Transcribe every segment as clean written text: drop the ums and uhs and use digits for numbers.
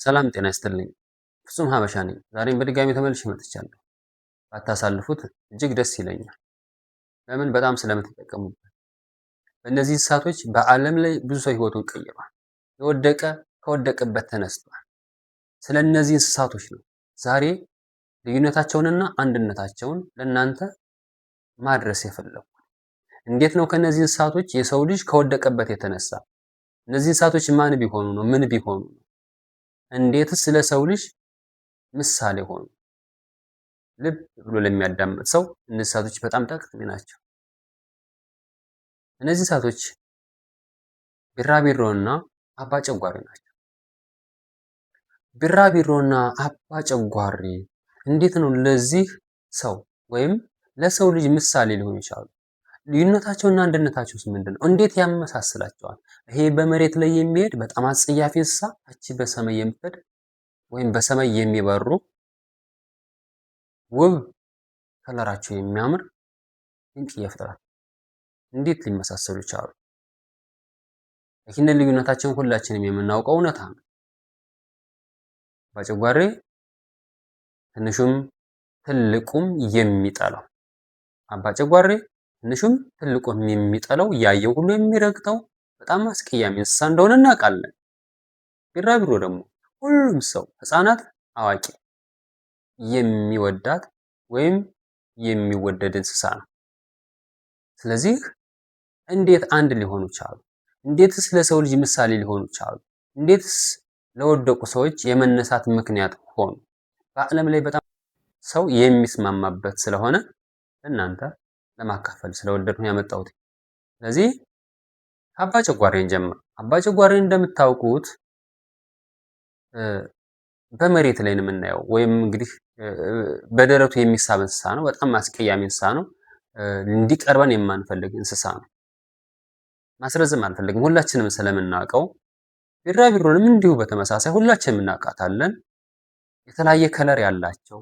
ሰላም ጤና ይስጥልኝ። ፍጹም ሀበሻ ነኝ። ዛሬም በድጋሚ ተመልሼ መጥቻለሁ። ባታሳልፉት እጅግ ደስ ይለኛል። ለምን? በጣም ስለምትጠቀሙበት። በእነዚህ እንስሳቶች በዓለም ላይ ብዙ ሰው ህይወቱን ቀይሯል። የወደቀ ከወደቀበት ተነስቷል። ስለ እነዚህ እንስሳቶች ነው ዛሬ ልዩነታቸውንና አንድነታቸውን ለእናንተ ማድረስ የፈለኩ። እንዴት ነው ከነዚህ እንስሳቶች የሰው ልጅ ከወደቀበት የተነሳ? እነዚህ እንስሳቶች ማን ቢሆኑ ነው? ምን ቢሆኑ ነው? እንዴትስ ስለ ሰው ልጅ ምሳሌ ሆኑ? ልብ ብሎ ለሚያዳምጥ ሰው እነዚህ እንስሳቶች በጣም ጠቃሚ ናቸው። እነዚህ እንስሳቶች ቢራቢሮና አባጨጓሬ ናቸው። ቢራቢሮና አባጨጓሬ እንዴት ነው ለዚህ ሰው ወይም ለሰው ልጅ ምሳሌ ሊሆኑ ይችላሉ? ልዩነታቸውና አንድነታቸውስ ምንድን ነው? እንዴት ያመሳስላቸዋል? ይሄ በመሬት ላይ የሚሄድ በጣም አጸያፊ እንስሳ፣ እቺ በሰማይ የምትሄድ ወይም በሰማይ የሚበሩ ውብ ከለራቸው የሚያምር ድንቅዬ ፍጥረት እንዴት ሊመሳሰሉ ቻሉ? ይህንን ልዩነታቸውን ሁላችንም የምናውቀው እውነታ ነው። አባጨጓሬ ትንሹም ትልቁም የሚጠላው አባጨጓሬ ትንሹም ትልቁም የሚጠላው ያየው ሁሉ የሚረግጠው በጣም አስቀያሚ እንስሳ እንደሆነ እናውቃለን። ቢራቢሮ ደግሞ ሁሉም ሰው ህፃናት፣ አዋቂ የሚወዳት ወይም የሚወደድ እንስሳ ነው። ስለዚህ እንዴት አንድ ሊሆኑ ቻሉ? እንዴትስ ለሰው ልጅ ምሳሌ ሊሆኑ ቻሉ? እንዴትስ ለወደቁ ሰዎች የመነሳት ምክንያት ሆኑ? በዓለም ላይ በጣም ሰው የሚስማማበት ስለሆነ እናንተ ለማካፈል ስለወደድኩ ያመጣሁት። ስለዚህ አባጨጓሬን ጀምር። አባጨጓሬን እንደምታውቁት በመሬት ላይ ነው የምናየው፣ ወይም እንግዲህ በደረቱ የሚሳብ እንስሳ ነው። በጣም አስቀያሚ እንስሳ ነው። እንዲቀርበን የማንፈልግ እንስሳ ነው። ማስረዘም አልፈልግም፣ ሁላችንም ስለምናውቀው። ቢራቢሮንም እንዲሁ በተመሳሳይ ሁላችንም እናውቃታለን። የተለያየ ከለር ያላቸው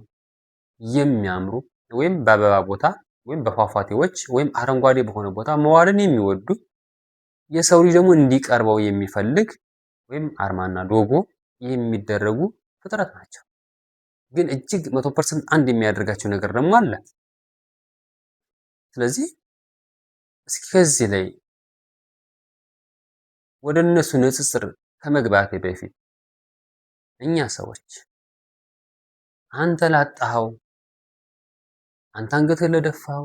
የሚያምሩ ወይም በአበባ ቦታ ወይም በፏፏቴዎች ወይም አረንጓዴ በሆነ ቦታ መዋልን የሚወዱ የሰው ልጅ ደግሞ እንዲቀርበው የሚፈልግ ወይም አርማና ሎጎ የሚደረጉ ፍጥረት ናቸው። ግን እጅግ 100% አንድ የሚያደርጋቸው ነገር ደግሞ አለ። ስለዚህ እስኪ ከዚህ ላይ ወደ እነሱ ንጽጽር ከመግባቴ በፊት እኛ ሰዎች አንተ ላጣኸው፣ አንተ አንገትህን ለደፋኸው፣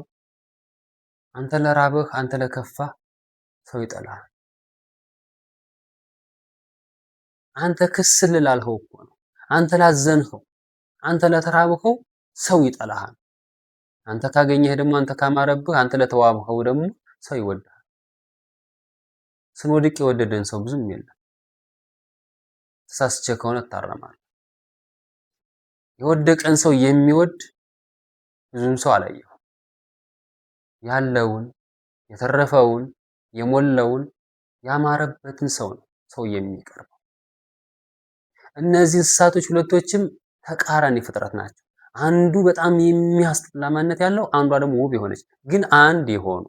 አንተ ለራበህ፣ አንተ ለከፋህ ሰው ይጠላል። አንተ ክስል ላልኸው እኮ ነው። አንተ ላዘንኸው፣ አንተ ለተራብኸው ሰው ይጠላሃል። አንተ ካገኘህ ደግሞ፣ አንተ ካማረብህ፣ አንተ ለተዋብኸው ደግሞ ሰው ይወድሃል። ስንወድቅ የወደደን ሰው ብዙም የለም። ተሳስቼ ከሆነ እታረማለሁ። የወደቀን ሰው የሚወድ ብዙም ሰው አላየሁም። ያለውን የተረፈውን የሞላውን ያማረበትን ሰው ነው ሰው የሚቀርበው። እነዚህ እንስሳቶች ሁለቶችም ተቃራኒ ፍጥረት ናቸው። አንዱ በጣም የሚያስጠላ ማንነት ያለው፣ አንዷ ደግሞ ውብ የሆነች ግን አንድ የሆኑ።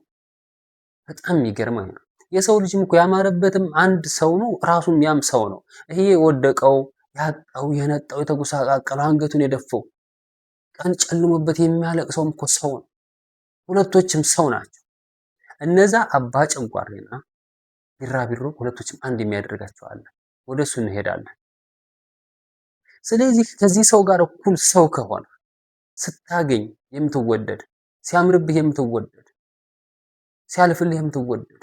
በጣም የሚገርመው ነው። የሰው ልጅም እኮ ያማረበትም አንድ ሰው ነው፣ ራሱም ያም ሰው ነው። ይሄ የወደቀው ያጣው የነጣው የተጎሳቃቀለው አንገቱን የደፈው ቀን ጨልሞበት የሚያለቅሰውም እኮ ሰው ነው። ሁለቶችም ሰው ናቸው። እነዛ አባጨጓሬና ቢራቢሮ ሁለቶችም አንድ የሚያደርጋቸው አለ። ወደሱ እንሄዳለን። ስለዚህ ከዚህ ሰው ጋር እኩል ሰው ከሆነ ስታገኝ የምትወደድ፣ ሲያምርብህ የምትወደድ፣ ሲያልፍልህ የምትወደድ፣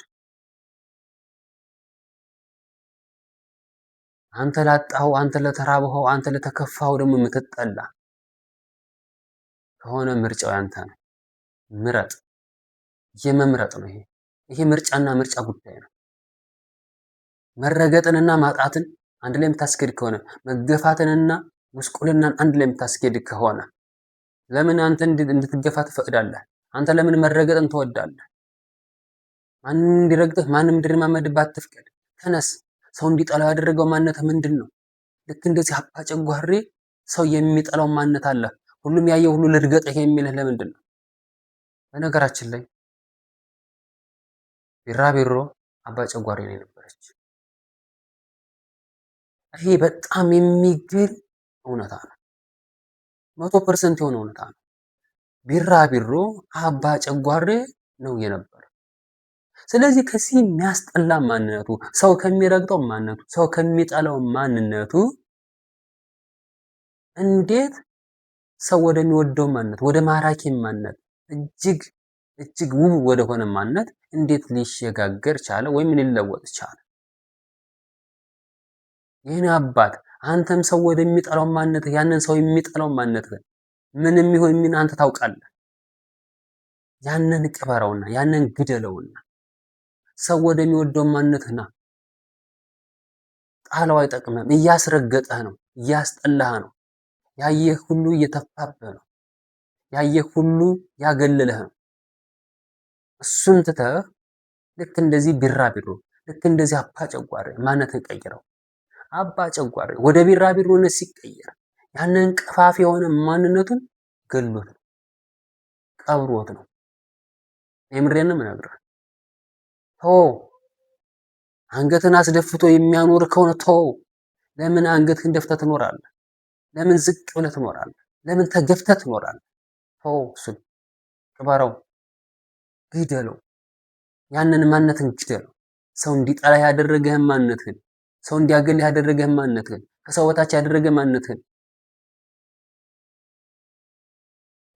አንተ ላጣኸው፣ አንተ ለተራብኸው፣ አንተ ለተከፋኸው ደግሞ የምትጠላ ከሆነ ምርጫው ያንተ ነው። ምረጥ። የመምረጥ ነው። ይሄ ምርጫና ምርጫ ጉዳይ ነው። መረገጥንና ማጣትን አንድ ላይ የምታስኬድ ከሆነ፣ መገፋትንና ጉስቁልናን አንድ ላይ የምታስኬድ ከሆነ ለምን አንተ እንድትገፋ ትፈቅዳለህ? አንተ ለምን መረገጥን ትወዳለህ? ማንም እንዲረግጥህ፣ ማንም እንዲረማመድብህ አትፍቀድ። ተነስ። ሰው እንዲጠላው ያደረገው ማንነት ምንድን ነው? ልክ እንደዚህ አባጨጓሬ ሰው የሚጠላው ማንነት አለ። ሁሉም ያየው ሁሉ ልርገጥህ የሚልህ ለምንድን ነው? በነገራችን ላይ ቢራቢሮ አባጨጓሬ ነው የነበረች። ይሄ በጣም የሚገርም እውነታ ነው። 100% የሆነ እውነታ ነው። ቢራቢሮ አባ ጨጓሬ ነው የነበረው። ስለዚህ ከዚህ የሚያስጠላ ማንነቱ፣ ሰው ከሚረግጠው ማንነቱ፣ ሰው ከሚጠላው ማንነቱ እንዴት ሰው ወደሚወደው ማንነት፣ ወደ ማራኪ ማንነት፣ እጅግ እጅግ ውብ ወደሆነ ማንነት እንዴት ሊሸጋገር ቻለ ወይም ሊለወጥ ቻለ? ይህን አባት አንተም ሰው ወደሚጠላው ማንነት፣ ያንን ሰው የሚጠላው ማንነት ምንም ይሁን ምን አንተ ታውቃለህ። ያንን ቅበረውና ያንን ግደለውና ሰው ወደሚወደው ማንነትና ጣለው፣ አይጠቅምም። እያስረገጠህ ነው፣ እያስጠላህ ነው። ያየህ ሁሉ እየተፋብህ ነው። ያየህ ሁሉ ያገለለህ ነው። እሱን ትተህ ልክ እንደዚህ ቢራቢሮ፣ ልክ እንደዚህ አባ ጨጓሬ ማንነትን ቀይረው። አባ ጨጓሬ ወደ ቢራቢሮነት ሲቀየር ያንን ቀፋፊ የሆነ ማንነቱን ገሎት ነው፣ ቀብሮት ነው። የምሬን ነው የምነግርህ። ተው፣ አንገትን አስደፍቶ የሚያኖር ከሆነ ተው። ለምን አንገትህን ደፍተህ ትኖራለህ? ለምን ዝቅ ብለህ ትኖራለህ? ለምን ተገፍተህ ትኖራለህ? ተው፣ እሱን ቅበረው፣ ግደለው። ያንን ማንነትን ግደለው። ሰው እንዲጠላ ያደረገህን ማንነትህን፣ ሰው እንዲያገልህ ያደረገህን ማንነትህን፣ ከሰው በታች ያደረገ ማንነትህን፣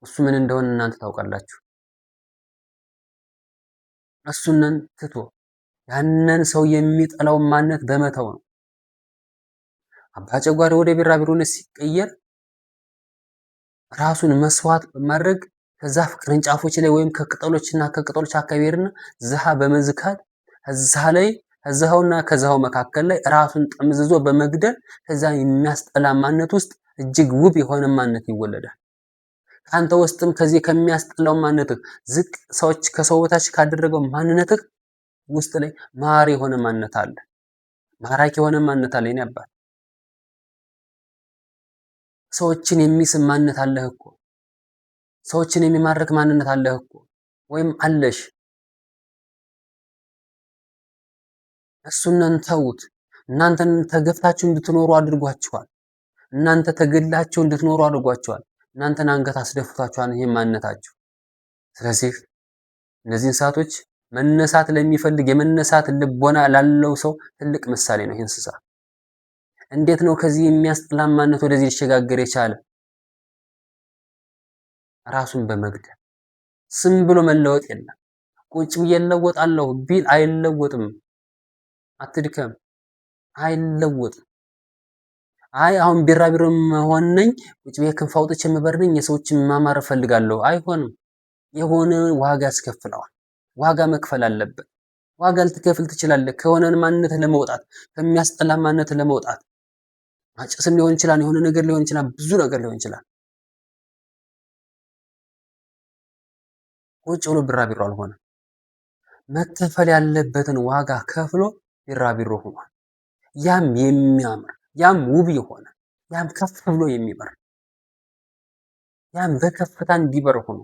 እሱ ምን እንደሆነ እናንተ ታውቃላችሁ። እሱንን ትቶ ያንን ሰው የሚጠላው ማንነት በመተው ነው። አባ ጨጓሬ ወደ ቢራቢሮነት ሲቀየር ራሱን መስዋዕት በማድረግ ከዛፍ ቅርንጫፎች ላይ ወይም ከቅጠሎችና ከቅጠሎች አካባቢ ሄድና ዝሃ በመዝካት ከዛውና ከዛው መካከል ላይ ራሱን ጠምዝዞ በመግደል ከዛ የሚያስጠላ ማንነት ውስጥ እጅግ ውብ የሆነ ማንነት ይወለዳል። ከአንተ ውስጥም ከዚህ ከሚያስጠላው ማንነትህ ዝቅ ሰዎች ከሰው በታች ካደረገው ማንነትህ ውስጥ ላይ ማር የሆነ ማንነት አለ። ማራኪ የሆነ ማንነት አለ። የኔ አባት ሰዎችን የሚስብ ማንነት አለህ እኮ። ሰዎችን የሚማርክ ማንነት አለህ እኮ፣ ወይም አለሽ። እሱንን ተውት። እናንተን ተገፍታችሁ እንድትኖሩ አድርጓችኋል። እናንተ ተገላችሁ እንድትኖሩ አድርጓችኋል። እናንተን አንገት አስደፍቷችኋል ይሄ ማንነታችሁ። ስለዚህ እነዚህን ሰዓቶች መነሳት ለሚፈልግ የመነሳት ልቦና ላለው ሰው ትልቅ ምሳሌ ነው። ይህ እንስሳ እንዴት ነው ከዚህ የሚያስጠላ ማንነት ወደዚህ ሊሸጋገር የቻለ? ራሱን በመግደል ስም ብሎ መለወጥ የለም። ቁጭ ብዬ እለወጣለሁ ቢል አይለወጥም። አትድከም፣ አይለወጥም። አይ አሁን ቢራቢሮ መሆን ነኝ፣ ቁጭ ብዬ ክንፍ አውጥቼ የምበር ነኝ፣ የሰዎችን ማማር እፈልጋለሁ። አይሆንም። የሆነ ዋጋ ያስከፍለዋል። ዋጋ መክፈል አለበት። ዋጋ ልትከፍል ትችላለህ። ከሆነ ማንነት ለመውጣት፣ ከሚያስጠላ ማንነት ለመውጣት ማጨስም ሊሆን ይችላል፣ የሆነ ነገር ሊሆን ይችላል፣ ብዙ ነገር ሊሆን ይችላል። ቁጭ ብሎ ቢራቢሮ አልሆነም። መከፈል ያለበትን ዋጋ ከፍሎ ቢራቢሮ ሆኗል። ያም የሚያምር ያም ውብ የሆነ ያም ከፍ ብሎ የሚበር ያም በከፍታ እንዲበር ሆኖ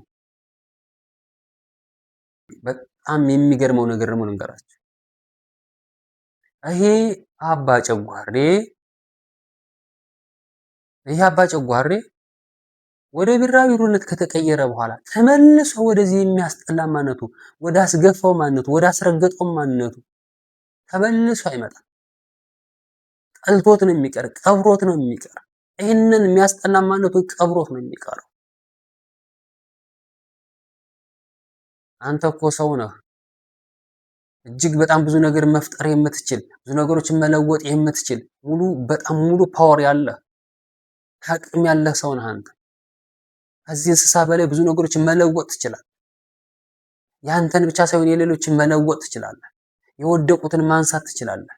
በጣም የሚገርመው ነገር ደግሞ ልንገራችሁ። ይሄ አባ ጨጓሬ ወደ ቢራቢሮነት ከተቀየረ በኋላ ተመልሶ ወደዚህ የሚያስጠላ ማንነቱ፣ ወደ አስገፋው ማንነቱ፣ ወደ አስረገጠው ማንነቱ ተመልሶ አይመጣም። ጠልቶት ነው የሚቀር፣ ቀብሮት ነው የሚቀር። ይህንን የሚያስጠላ ማንነቱ ቀብሮት ነው የሚቀረው። አንተ እኮ ሰው ነህ። እጅግ በጣም ብዙ ነገር መፍጠር የምትችል፣ ብዙ ነገሮችን መለወጥ የምትችል በጣም ሙሉ ፓወር ያለህ አቅም ያለህ ሰው ነህ አንተ። ከዚህ እንስሳ በላይ ብዙ ነገሮችን መለወጥ ትችላለህ። ያንተን ብቻ ሳይሆን የሌሎችን መለወጥ ትችላለህ። የወደቁትን ማንሳት ትችላለህ።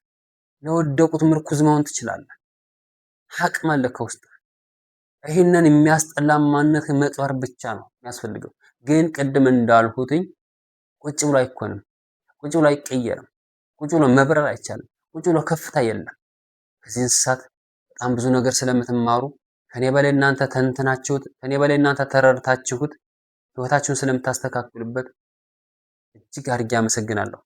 ለወደቁት ምርኩዝ መሆን ትችላለህ። አቅም አለ ከውስጥ። ይህንን የሚያስጠላ ማንነት መቅበር ብቻ ነው የሚያስፈልገው። ግን ቅድም እንዳልሁትኝ ቁጭ ብሎ አይኮንም። ቁጭ ብሎ አይቀየርም። ቁጭ ብሎ መብረር አይቻልም። ቁጭ ብሎ ከፍታ የለም። ከዚህ እንስሳት በጣም ብዙ ነገር ስለምትማሩ ከኔ በላይ እናንተ ተንትናችሁት፣ ከኔ በላይ እናንተ ተረድታችሁት ህይወታችሁን ስለምታስተካክሉበት እጅግ አድርጌ አመሰግናለሁ።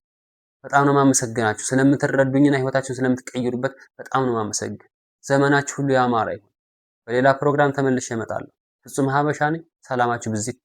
በጣም ነው የማመሰግናችሁ። ስለምትረዱኝና ህይወታችሁን ስለምትቀይሩበት በጣም ነው የማመሰግን። ዘመናችሁ ሁሉ ያማረ ይሁን። በሌላ ፕሮግራም ተመልሼ እመጣለሁ። ፍጹም ሀበሻ ነኝ። ሰላማችሁ ብዝት